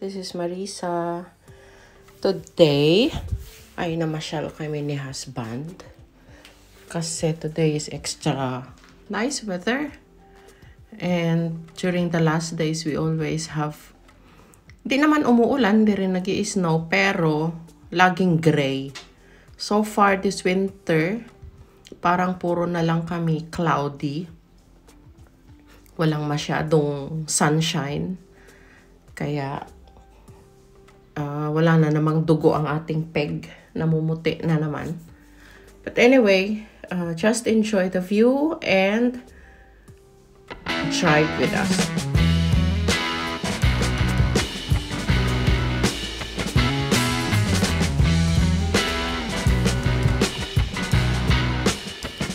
This is Marisa. Today, ay namasyal kami ni husband. Kasi today is extra nice weather. And during the last days, we always have, di naman umuulan, di rin nag-i-snow, pero laging gray. So far this winter, parang puro na lang kami cloudy. Walang masyadong sunshine. Kaya wala na namang dugo ang ating peg. Namumuti na naman. But anyway, just enjoy the view and drive with us.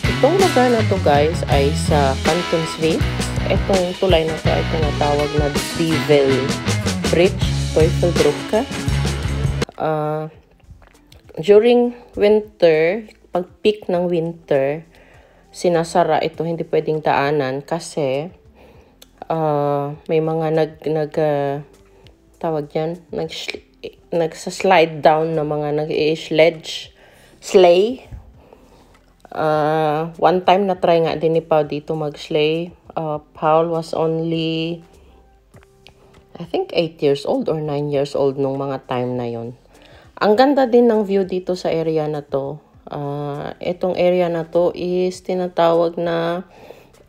Itong lugar na to guys ay sa Canton Suites. Itong tulay na to ay tinatawag na Devil Bridge, Teufelbrücke. During winter, pag peak ng winter, sinasara ito, hindi pwedeng daanan kasi may mga tawag yan, nagsa-slide down na mga sleigh. One time na try nga din ni Pao dito mag-sleigh. Paul was only, I think 8 years old or 9 years old nung mga time na yon. Ang ganda din ng view dito sa area na to. Itong area na to is tinatawag na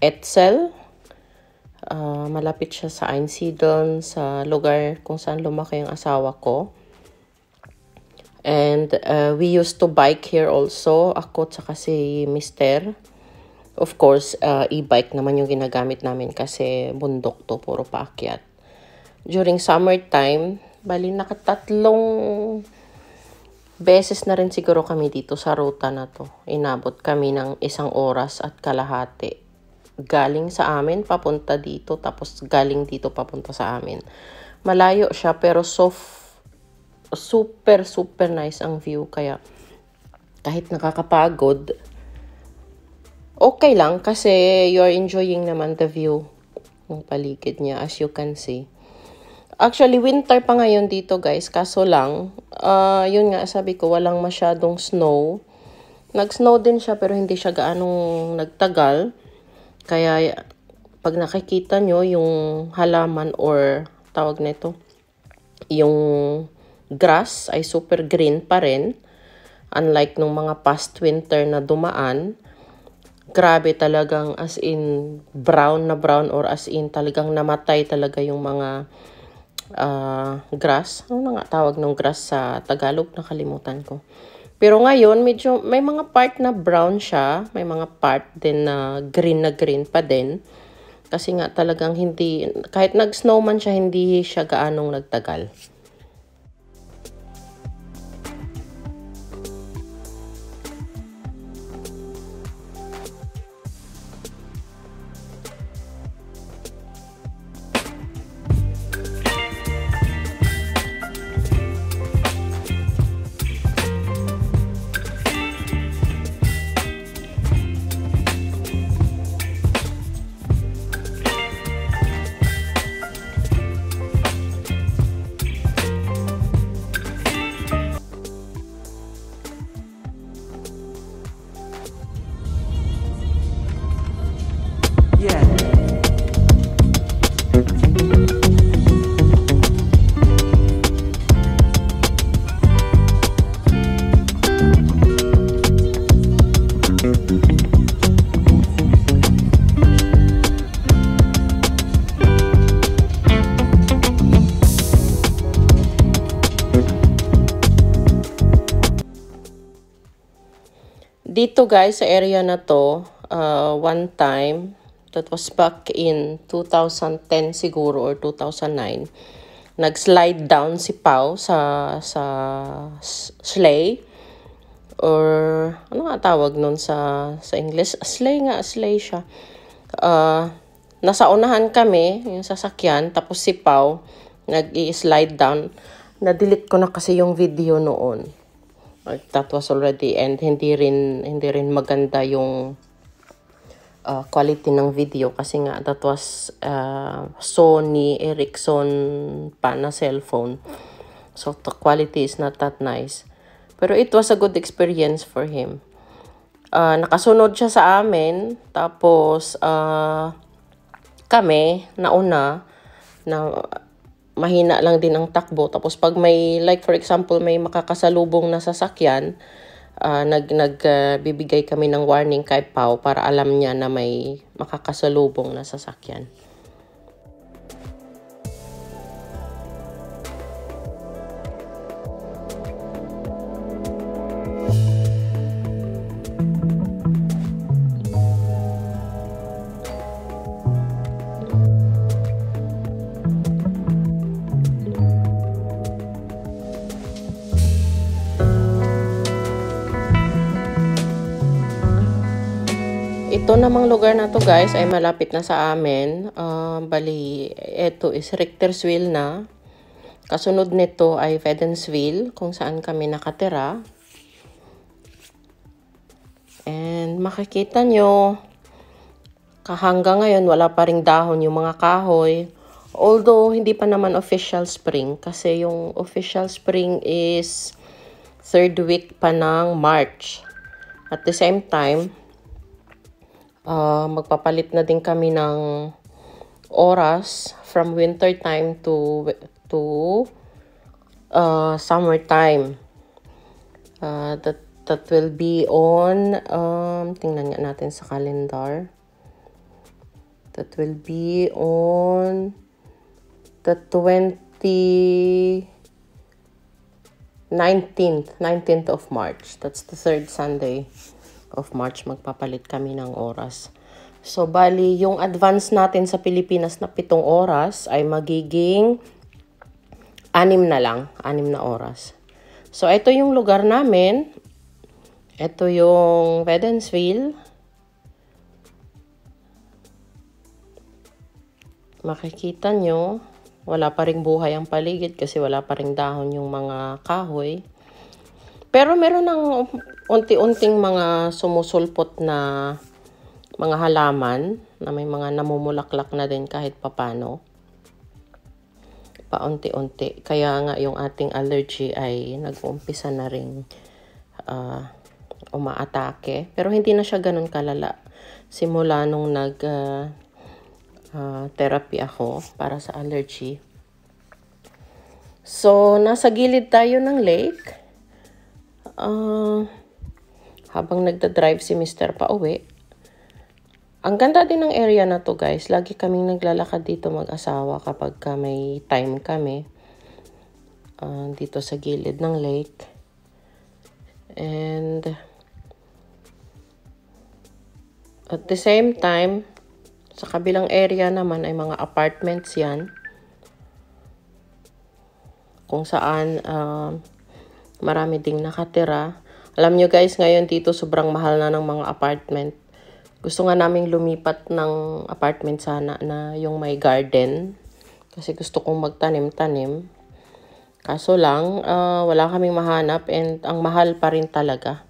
Etzel. Malapit siya sa Einsiedeln, sa lugar kung saan lumaki ang asawa ko. And we used to bike here also, ako tsaka si Mister. Of course, e-bike naman yung ginagamit namin kasi bundok to, puro paakyat. During summertime, bali nakatatlong beses na rin siguro kami dito sa ruta na to. Inabot kami ng 1 oras at kalahati. Galing sa amin, papunta dito, tapos galing dito, papunta sa amin. Malayo siya, pero super nice ang view. Kaya kahit nakakapagod, okay lang kasi you're enjoying naman the view ng paligid niya, as you can see. Actually, winter pa ngayon dito guys, kaso lang, yun nga sabi ko, walang masyadong snow. Nag-snow din siya pero hindi siya gaanong nagtagal. Kaya pag nakikita nyo yung halaman or tawag nito, yung grass ay super green pa rin. Unlike nung mga past winter na dumaan, grabe talagang as in brown or as in talagang namatay talaga yung mga grass. Ano nga tawag ng grass sa Tagalog? Nakalimutan ko. Pero ngayon, medyo may mga part na brown siya. May mga part din na green pa din. Kasi nga talagang hindi, kahit nag-snow man siya, hindi siya gaanong nagtagal. Dito guys, sa area na to, one time, that was back in 2010 siguro or 2009, nag-slide down si Pao sa sleigh. Or ano nga tawag nun sa English? Sleigh siya. Nasa unahan kami, yung sasakyan, tapos si Pao nag-i-slide down. Na-delete ko na kasi yung video noon. That was already, and hindi rin maganda yung quality ng video kasi nga that was Sony Ericsson pa na cellphone. So the quality is not that nice. Pero it was a good experience for him. Nakasunod siya sa amin. Tapos kami, nauna, na mahina lang din ang takbo. Tapos pag may, like for example, may makakasalubong na sasakyan, nagbibigay kami ng warning kay Pao para alam niya na may makakasalubong na sasakyan. Ito namang lugar na to guys ay malapit na sa amin. Bali, ito is Richtersville na. Kasunod nito ay Wädenswil kung saan kami nakatira. And makikita nyo, hanggang ngayon wala pa ring dahon yung mga kahoy. Although hindi pa naman official spring kasi yung official spring is 3rd week pa ng March. At the same time, magpapalit na din kami ng oras from winter time to summer time. That will be on, tingnan nga natin sa calendar. That will be on the 19th of March. That's the 3rd Sunday of March, magpapalit kami ng oras. So, bali, yung advance natin sa Pilipinas na 7 oras ay magiging 6 na lang. 6 na oras. So, ito yung lugar namin. Ito yung Wädenswil. Makikita nyo, wala pa ring buhay ang paligid kasi wala pa ring dahon yung mga kahoy. Pero meron ng unti-unting mga sumusulpot na mga halaman na may mga namumulaklak na din kahit papano. Paunti-unti. Kaya nga yung ating allergy ay nag-uumpisa na ring umaatake. Pero hindi na siya ganun kalala. Simula nung therapy ako para sa allergy. So, nasa gilid tayo ng lake. Habang nagda-drive si Mr. pauwi. Ang ganda din ng area na to guys. Lagi kaming naglalakad dito mag-asawa kapag may time kami. Dito sa gilid ng lake. And at the same time, sa kabilang area naman ay mga apartments yan. Kung saan marami ding nakatira. Alam nyo guys, ngayon dito sobrang mahal na ng mga apartment. Gusto nga naming lumipat ng apartment sana na yung may garden. Kasi gusto kong magtanim-tanim. Kaso lang, wala kaming mahanap and ang mahal pa rin talaga.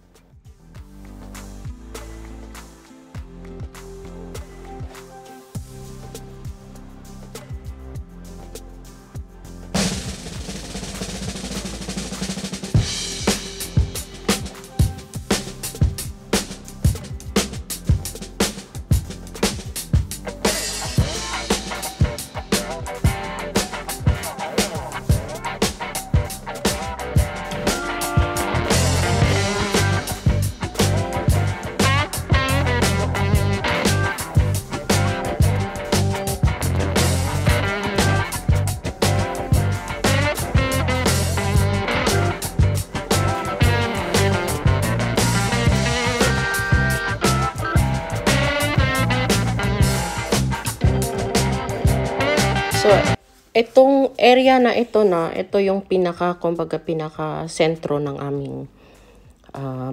So, itong area na ito yung kumbaga pinaka-sentro ng aming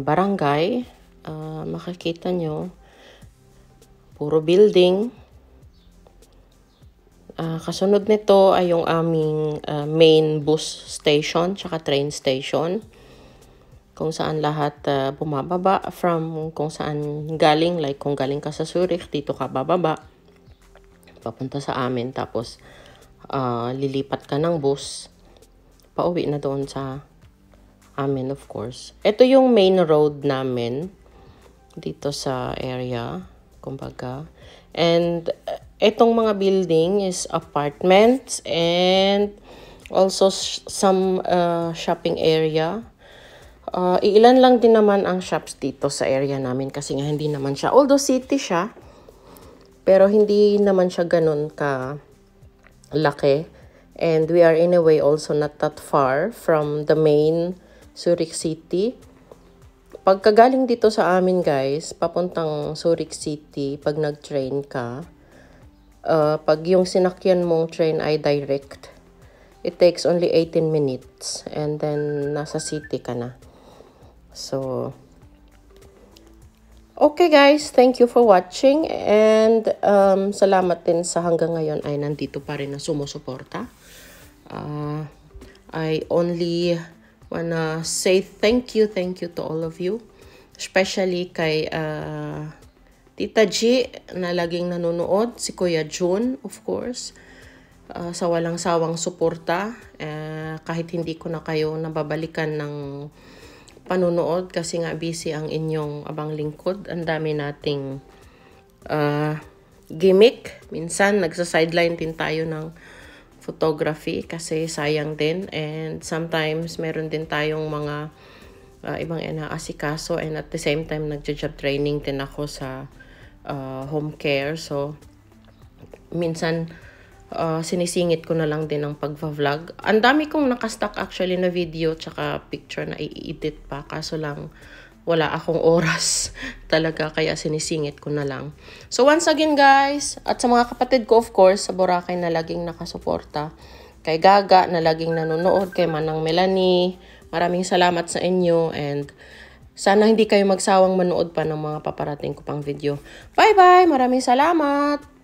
barangay. Makikita nyo, puro building. Kasunod nito ay yung aming main bus station, tsaka train station. kung saan lahat bumababa from kung saan galing. Like kung galing ka sa Zurich, dito ka bababa, papunta sa amin. Tapos lilipat ka ng bus, pauwi na doon sa amin, of course. Ito yung main road namin dito sa area, kumbaga. And itong mga building is apartments and also some shopping area. Ilan lang din naman ang shops dito sa area namin kasi nga hindi naman siya, although city siya, pero hindi naman siya ganun ka laki. And we are in a way also not that far from the main Zurich City. Pagkagaling dito sa amin guys, papuntang Zurich City, pag nag-train ka, pag yung sinakyan mong train ay direct, it takes only 18 minutes and then nasa city ka na. So, okay guys, thank you for watching and salamat din sa hanggang ngayon ay nandito pa rin na sumusuporta. I only wanna say thank you to all of you, especially kay Tita G na laging nanonood, si Kuya June, of course, sa walang sawang suporta, kahit hindi ko na kayo nababalikan ng panunood kasi nga busy ang inyong abang lingkod. Ang dami nating gimmick. Minsan nagsa-sideline din tayo ng photography kasi sayang din, and sometimes meron din tayong mga ibang inaasikaso, and at the same time nagja-job training din ako sa home care. So minsan sinisingit ko na lang din ang pagva-vlog. Ang dami kong nakastock actually na video tsaka picture na i-edit pa, kaso lang wala akong oras talaga, kaya sinisingit ko na lang. So once again guys, at sa mga kapatid ko of course sa Boracay na laging nakasuporta, kay Gaga na laging nanonood, kay Manang Melanie, maraming salamat sa inyo, and sana hindi kayo magsawang manood pa ng mga paparating ko pang video. Bye bye, maraming salamat!